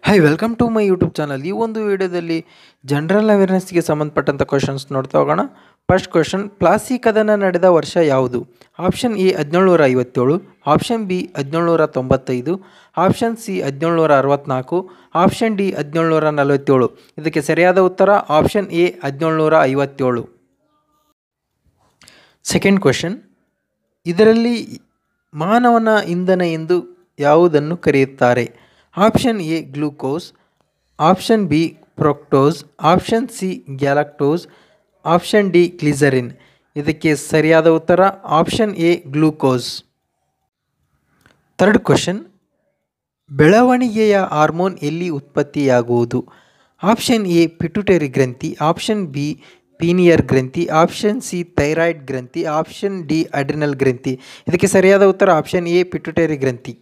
Hi welcome to my YouTube channel. ಈ ಒಂದು ವಿಡಿಯೋದಲ್ಲಿ ಜನರಲ್ ಅವೇರ್ನೆಸ್ಗೆ ಸಂಬಂಧಪಟ್ಟಂಥ ಕ್ವಶನ್ಸ್ ನೋಡ್ತಾ ಹೋಗೋಣ. ಫಸ್ಟ್ ಕ್ವಶನ್, ಪ್ಲಾಸಿ ಕದನ ನಡೆದ ವರ್ಷ ಯಾವುದು? Option A 1757, option B 1795, option C 1764, option D 1747. ಇದಕ್ಕೆ ಸರಿಯಾದ ಉತ್ತರ ಆಪ್ಷನ್ ಎ 1757. ಸೆಕೆಂಡ್ ಕ್ವಶನ್, ಇದರಲ್ಲಿ ಮಾನವನ ಇಂಧನ ಎಂದು ಯಾವುದನ್ನು ಕರೆಯುತ್ತಾರೆ? Option A glucose, option B fructose, option C galactose, option D glycerine. ಇದಕ್ಕೆ ಸರಿಯಾದ ಉತ್ತರ option A glucose. Third question, ಬೆಳವಣಿಗೆಯ ಹಾರ್ಮೋನ್ ಎಲ್ಲಿ ಉತ್ಪತ್ತಿಯಾಗುವುದು? ಆಪ್ಷನ್ ಎ ಪಿಟ್ಯುಟರಿ ಗ್ರಂಥಿ, ಆಪ್ಷನ್ ಬಿ ಪೀನಿಯರ್ ಗ್ರಂಥಿ, ಆಪ್ಷನ್ ಸಿ ಥೈರಾಯ್ಡ್ ಗ್ರಂಥಿ, ಆಪ್ಷನ್ ಡಿ ಅಡ್ರಿನಲ್ ಗ್ರಂಥಿ. ಇದಕ್ಕೆ ಸರಿಯಾದ ಉತ್ತರ ಆಪ್ಷನ್ ಎ ಪಿಟ್ಯುಟರಿ ಗ್ರಂಥಿ.